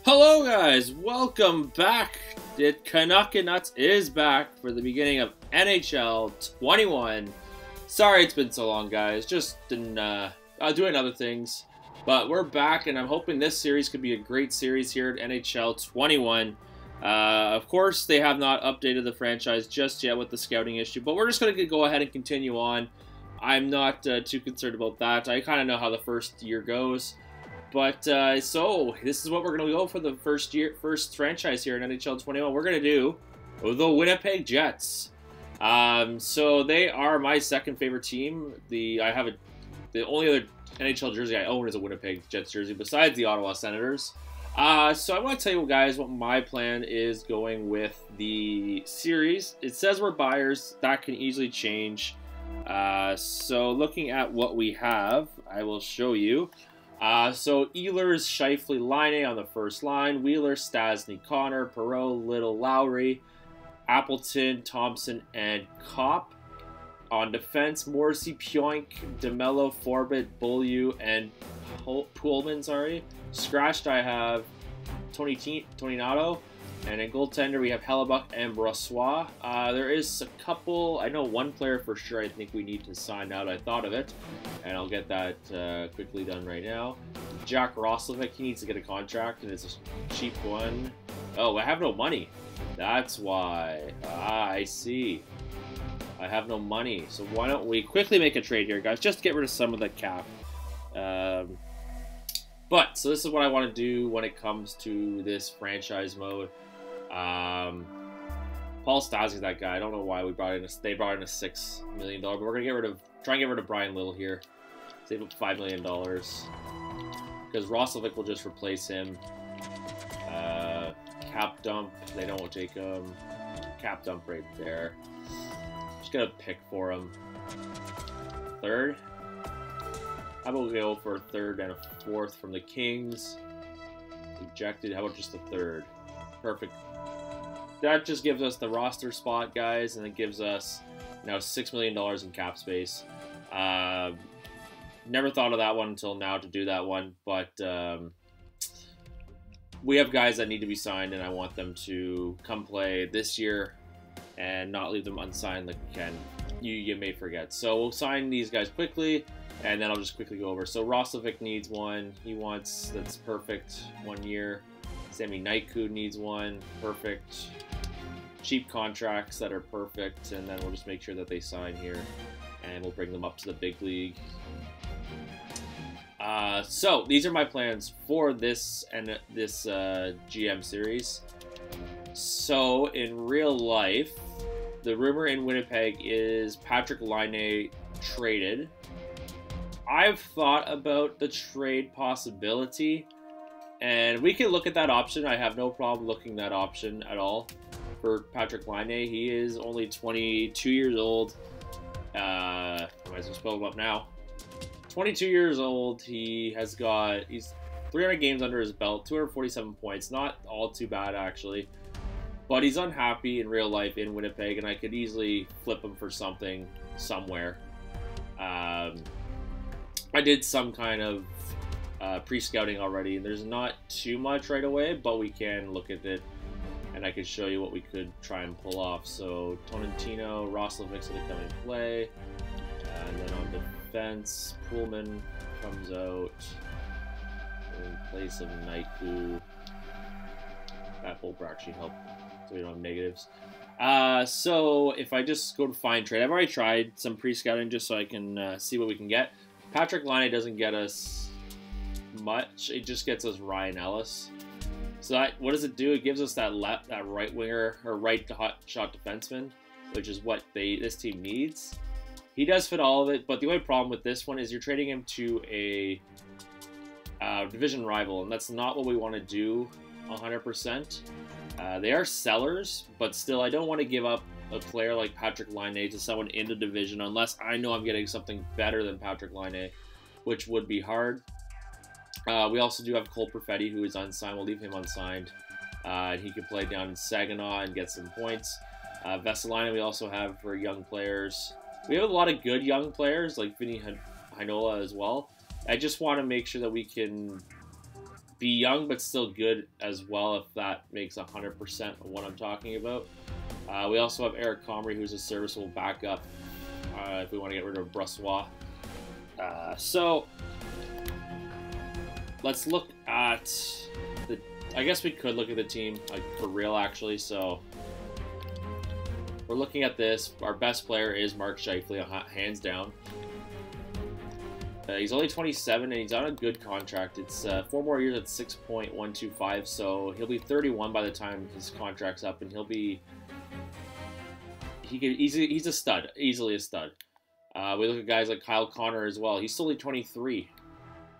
Hello guys, welcome back. Canuck Nuts is back for the beginning of NHL 21. Sorry it's been so long guys, just been doing other things. But we're back and I'm hoping this series could be a great series here at NHL 21. Of course, they have not updated the franchise just yet with the scouting issue, but we're just going to go ahead and continue on. I'm not too concerned about that. I kind of know how the first year goes. But, so, this is what we're going to go for the first franchise here in NHL 21. We're going to do the Winnipeg Jets. So, they are my second favorite team. The only other NHL jersey I own is a Winnipeg Jets jersey, besides the Ottawa Senators. So, I want to tell you guys what my plan is going with the series. It says we're buyers. That can easily change. So, looking at what we have, I will show you. So Ehlers, Scheifele, Laine on the first line, Wheeler, Stastny, Connor, Perreault, Little, Lowry, Appleton, Thompson, and Kopp. On defense, Morrissey, Pionk, DeMello, Forbett, Beaulieu, and Pullman, Scratched, I have Toninato. And in goaltender, we have Hellebuck and Brossois. There is a couple. I know one player for sure I think we need to sign out. I thought of it. And I'll get that quickly done right now. Jack Roslovic, he needs to get a contract, and it's a cheap one. Oh, I have no money. That's why. I see. I have no money. So why don't we quickly make a trade here, guys, just to get rid of some of the cap. But, so this is what I want to do when it comes to this franchise mode. Paul Stastny's that guy. I don't know why they brought in a $6 million, but we're gonna try and get rid of Brian Little here. Save up $5 million because Roslovic will just replace him. Cap dump. They don't take him. Cap dump right there. Just got a pick for him. Third. How about we go for a third and a fourth from the Kings? Rejected. How about just a third? Perfect. That just gives us the roster spot, guys, and it gives us now $6 million in cap space. Never thought of that one until now to do that one, but we have guys that need to be signed, and I want them to come play this year and not leave them unsigned like you may forget. So we'll sign these guys quickly, and then I'll just quickly go over. So Roslovic needs one. He wants, that's perfect, 1 year. Sami Niku needs one. Perfect. Cheap contracts that are perfect, and then we'll just make sure that they sign here, and we'll bring them up to the big league. So these are my plans for this and this GM series. So in real life, the rumor in Winnipeg is Patrik Laine traded. I've thought about the trade possibility, and we can look at that option. I have no problem looking that option at all for Patrik Laine. He is only 22 years old. I might as well spell him up now. 22 years old. He's 300 games under his belt, 247 points. Not all too bad, actually. But he's unhappy in real life in Winnipeg, and I could easily flip him for something somewhere. I did some kind of pre-scouting already, and there's not too much right away, but we can look at it, and I can show you what we could try and pull off. So Toninato, Roslovic's going to come and play, and then on defense, Pullman comes out in place of Niku. That will actually help, so we don't have negatives. So if I just go to find trade, I've already tried some pre-scouting just so I can see what we can get. Patrik Laine doesn't get us much. It just gets us Ryan Ellis. So what does it do? It gives us that right winger or right hot shot defenseman, which is what this team needs. He does fit all of it, but the only problem with this one is you're trading him to a division rival, and that's not what we want to do 100%. They are sellers, but still, I don't want to give up a player like Patrik Laine to someone in the division unless I know I'm getting something better than Patrik Laine, which would be hard. We also do have Cole Perfetti, who is unsigned. We'll leave him unsigned. He could play down in Saginaw and get some points. Vesalainen we also have for young players. We have a lot of good young players, like Vinny Heinola as well. I just want to make sure that we can be young but still good as well, if that makes 100% of what I'm talking about. We also have Eric Comrie, who's a serviceable backup if we want to get rid of Brossois. So let's look at the. I guess we could look at the team like for real, actually. So we're looking at this. Our best player is Mark Scheifele, hands down. He's only 27 and he's on a good contract. It's 4 more years at 6.125, so he'll be 31 by the time his contract's up, and he's a stud, easily a stud. We look at guys like Kyle Connor as well. He's only 23.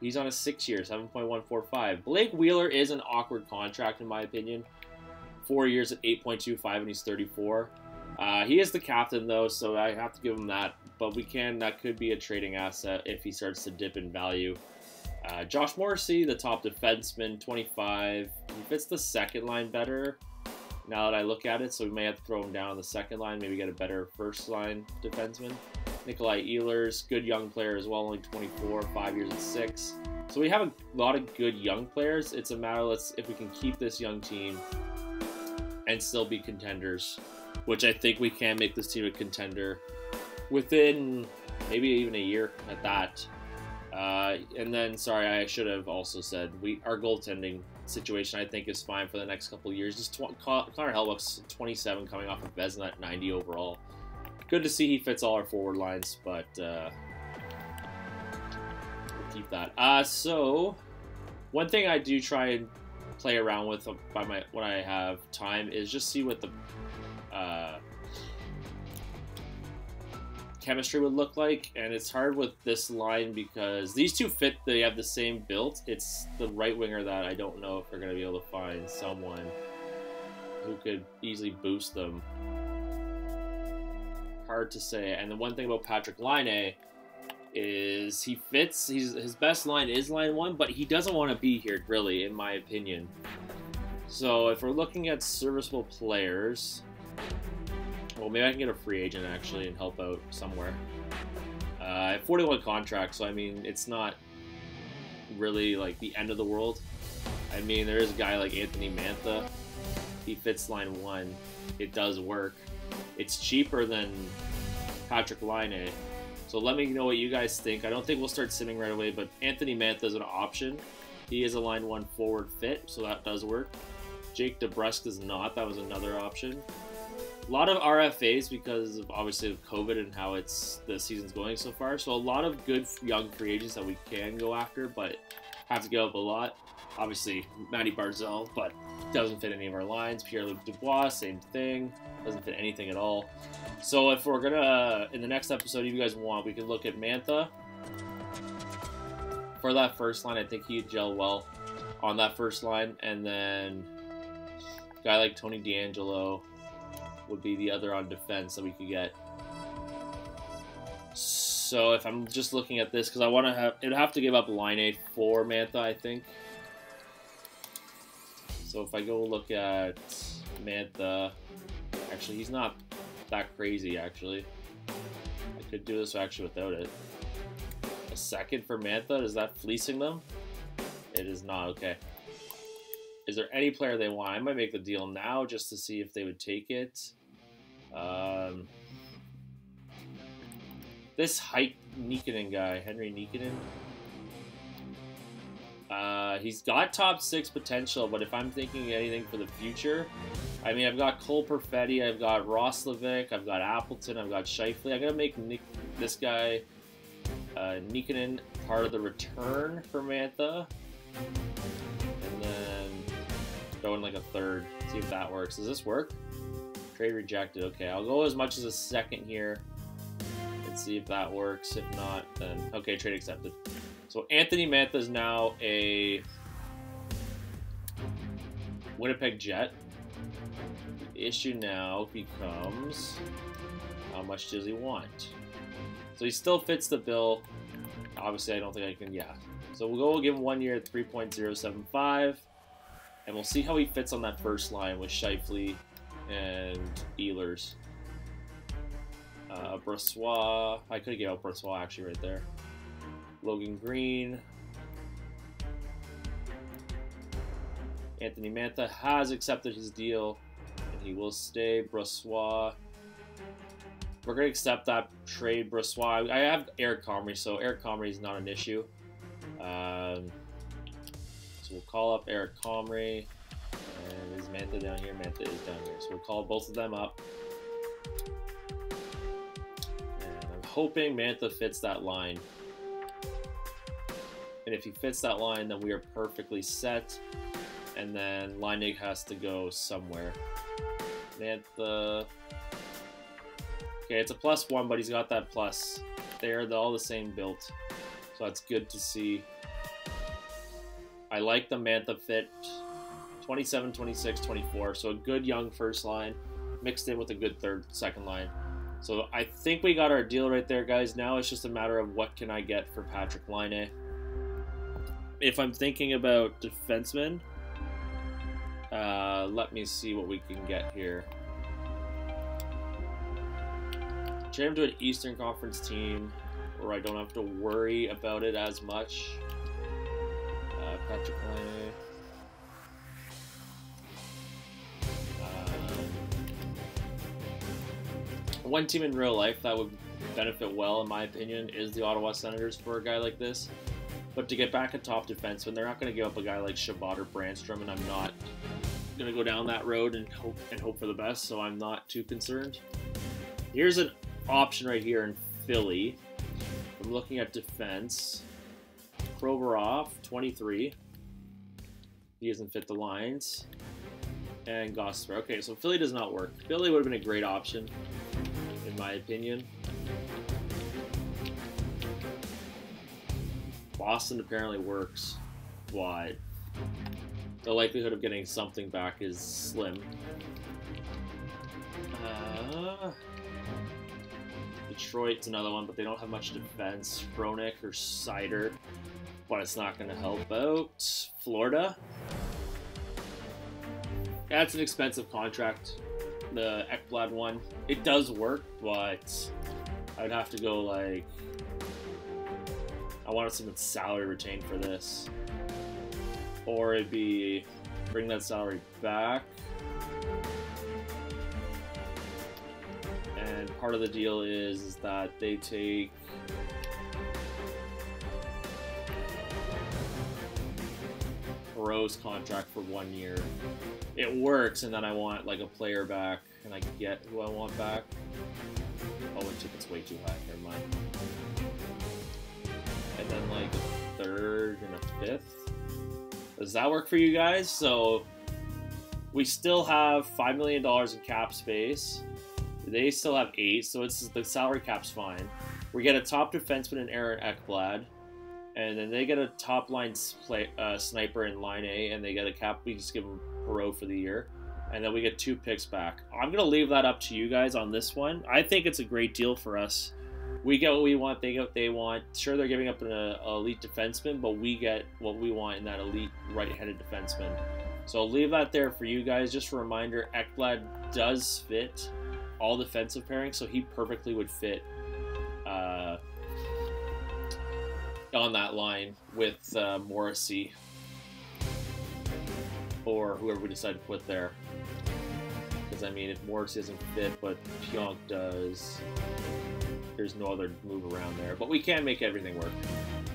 He's on a 6-year, 7.145. Blake Wheeler is an awkward contract in my opinion. 4 years at 8.25 and he's 34. He is the captain though, so I have to give him that. But that could be a trading asset if he starts to dip in value. Josh Morrissey, the top defenseman, 25. He fits the second line better now that I look at it, so we may have to throw him down on the second line, maybe get a better first line defenseman. Nikolai Ehlers, good young player as well, only 24, 5 years at 6. So we have a lot of good young players. It's a matter of if we can keep this young team and still be contenders, which I think we can make this team a contender within maybe even a year at that. And then, sorry, I should have also said our goaltending situation I think is fine for the next couple of years. Just Connor Hellebuyck's 27, coming off of Vezina at 90 overall. Good to see he fits all our forward lines, but we'll keep that. So one thing I do try and play around with when I have time is just see what the chemistry would look like, and it's hard with this line because these two they have the same build. It's the right winger that I don't know if they're going to be able to find someone who could easily boost them. Hard to say. And the one thing about Patrik Laine is he fits. His best line is line 1, but he doesn't want to be here, really, in my opinion. So if we're looking at serviceable players, well, maybe I can get a free agent actually and help out somewhere. I have 41 contracts, so I mean, it's not really like the end of the world. I mean, there is a guy like Anthony Mantha. He fits line 1. It does work. It's cheaper than Patrik Laine. So let me know what you guys think. I don't think we'll start simming right away, but Anthony Mantha is an option. He is a line 1 forward fit, so that does work. Jake DeBrusk is not. That was another option. A lot of RFAs because of obviously of COVID and how the season's going so far. So a lot of good young free agents that we can go after, but have to give up a lot. Obviously, Matty Barzal, but doesn't fit any of our lines. Pierre-Luc Dubois, same thing. Doesn't fit anything at all. So if we're gonna, in the next episode, if you guys want, we can look at Mantha. For that first line, I think he'd gel well on that first line. And then a guy like Tony DeAngelo would be the other on defense that we could get. So if I'm just looking at this, because I want to have, it'd have to give up Laine for Mantha, I think. So if I go look at Mantha, actually he's not that crazy actually. I could do this actually without it. A second for Mantha, is that fleecing them? It is not, okay. Is there any player they want? I might make the deal now just to see if they would take it. This Nikkanen guy, Henry Nikkanen. He's got top 6 potential, but if I'm thinking anything for the future, I mean, I've got Cole Perfetti, I've got Roslovic, I've got Appleton, I've got Scheifele. I'm gonna make this guy Nikkanen part of the return for Mantha, and then throw in like a third. See if that works. Does this work? Trade rejected. Okay, I'll go as much as a second here and see if that works. If not, then okay, trade accepted. So Anthony Mantha is now a Winnipeg Jet. The issue now becomes how much does he want? So he still fits the bill. Obviously, I don't think I can, yeah. So we'll give him 1 year at 3.075. And we'll see how he fits on that first line with Scheifele and Ehlers. Brossois. I could have given out Brossois actually right there. Logan Green. Anthony Mantha has accepted his deal, and he will stay. Brossois. We're going to accept that trade, Brossois. I have Eric Comrie, so Eric Comrie is not an issue. So we'll call up Eric Comrie. And is Mantha down here? Mantha is down here. So we'll call both of them up. And I'm hoping Mantha fits that line. And if he fits that line, then we are perfectly set. And then Leinig has to go somewhere. Mantha. Okay, it's a +1, but he's got that plus. They're all the same build. So that's good to see. I like the Mantha fit. 27, 26, 24. So a good young first line mixed in with a good second line. So I think we got our deal right there, guys. Now it's just a matter of what can I get for Patrik Laine. If I'm thinking about defensemen, let me see what we can get here. Trade him to an Eastern Conference team where I don't have to worry about it as much. Patrik Laine. One team in real life that would benefit well, in my opinion, is the Ottawa Senators for a guy like this. But to get back a top defenseman, they're not going to give up a guy like Chabot or Brandstrom, and I'm not going to go down that road and hope for the best, so I'm not too concerned. Here's an option right here in Philly. I'm looking at defense. Provorov, 23. He doesn't fit the lines. And Gosper. Okay, so Philly does not work. Philly would have been a great option, in my opinion. Boston apparently works. Why? The likelihood of getting something back is slim. Detroit's another one, but they don't have much defense. Fronek or Sider, but it's not going to help out. Florida. That's an expensive contract. The Ekblad one. It does work, but I would have to go like... I wanted some salary retained for this. Or it'd be bring that salary back. And part of the deal is that they take Rose contract for 1 year. It works, and then I want like a player back, and I get who I want back. Oh, the ticket's way too high. Never mind. And then like a third and a fifth. Does that work for you guys? So we still have $5 million in cap space. They still have 8, so it's the salary cap's fine. We get a top defenseman in Aaron Ekblad, and then they get a top line sniper in line A, and they get a cap. We just give them Perot for the year, and then we get 2 picks back. I'm gonna leave that up to you guys on this one. I think it's a great deal for us. We get what we want. They get what they want. Sure, they're giving up an elite defenseman, but we get what we want in that elite right-handed defenseman. So I'll leave that there for you guys. Just a reminder, Ekblad does fit all defensive pairings, so he perfectly would fit on that line with Morrissey or whoever we decide to put there. Because, I mean, if Morrissey doesn't fit, but Pionk does, there's no other move around there. But we can make everything work.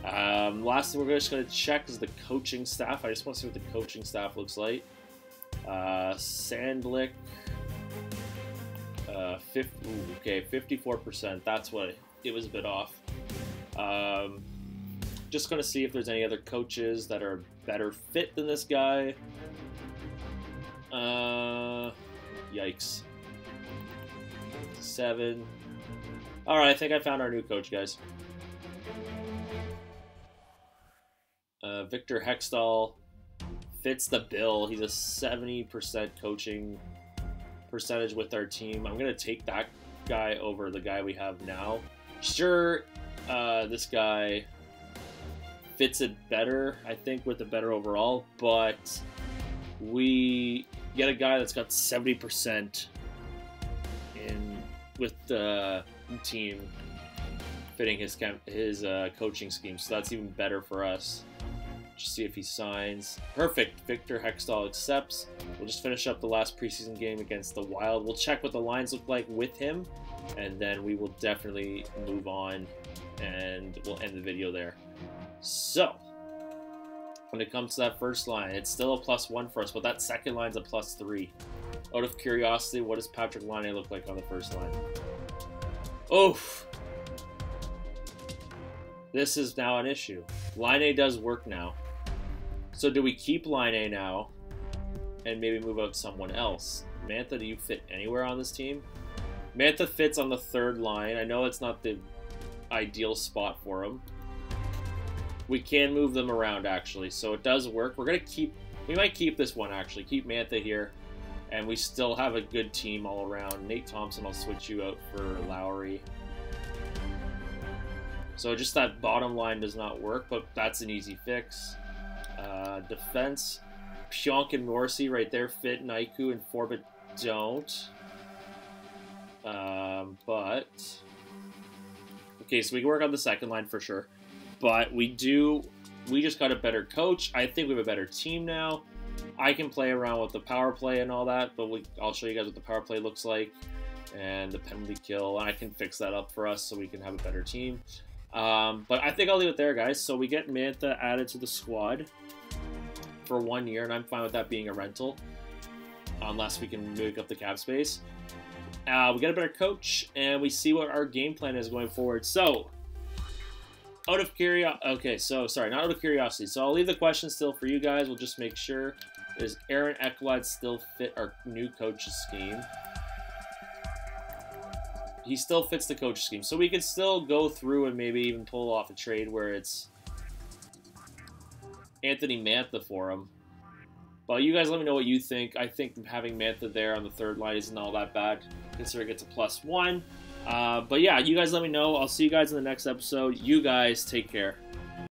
Last thing we're just going to check is the coaching staff. I just want to see what the coaching staff looks like. Sandlick. 54%. That's what it was a bit off. Just going to see if there's any other coaches that are better fit than this guy. Yikes. 7. Alright, I think I found our new coach, guys. Victor Hextall fits the bill. He's a 70% coaching percentage with our team. I'm going to take that guy over the guy we have now. Sure, this guy fits it better, I think, with the better overall, but we get a guy that's got 70% in with the team fitting his coaching scheme, so that's even better for us. Just see if he signs. Perfect. Victor Hextall accepts. We'll just finish up the last preseason game against the Wild. We'll check what the lines look like with him, and then we will definitely move on, and we'll end the video there. So, when it comes to that first line, it's still a +1 for us, but that second line's a +3. Out of curiosity, what does Patrick Laine look like on the first line? Oof! This is now an issue. Laine does work now. So do we keep Laine now and maybe move out someone else? Mantha, do you fit anywhere on this team? Mantha fits on the third line. I know it's not the ideal spot for him. We can move them around, actually, so it does work. We're going to keep... We might keep this one, actually. Keep Mantha here. And we still have a good team all around. Nate Thompson, I'll switch you out for Lowry. So just that bottom line does not work, but that's an easy fix. Defense, Pionk and Morrissey right there fit. Naiku and Forbit don't. But... Okay, so we can work on the second line for sure. But we just got a better coach. I think we have a better team now. I can play around with the power play and all that, but I'll show you guys what the power play looks like. And the penalty kill. And I can fix that up for us so we can have a better team. But I think I'll leave it there, guys. So we get Mantha added to the squad for 1 year, and I'm fine with that being a rental, unless we can make up the cap space. We get a better coach, and we see what our game plan is going forward. So, out of curiosity, okay, so, sorry, not out of curiosity. So I'll leave the question still for you guys. We'll just make sure. Does Aaron Ekblad still fit our new coach's scheme? He still fits the coach scheme. So we could still go through and maybe even pull off a trade where it's Anthony Mantha for him. But you guys let me know what you think. I think having Mantha there on the third line isn't all that bad, considering it's a +1. But yeah, you guys let me know. I'll see you guys in the next episode. You guys take care.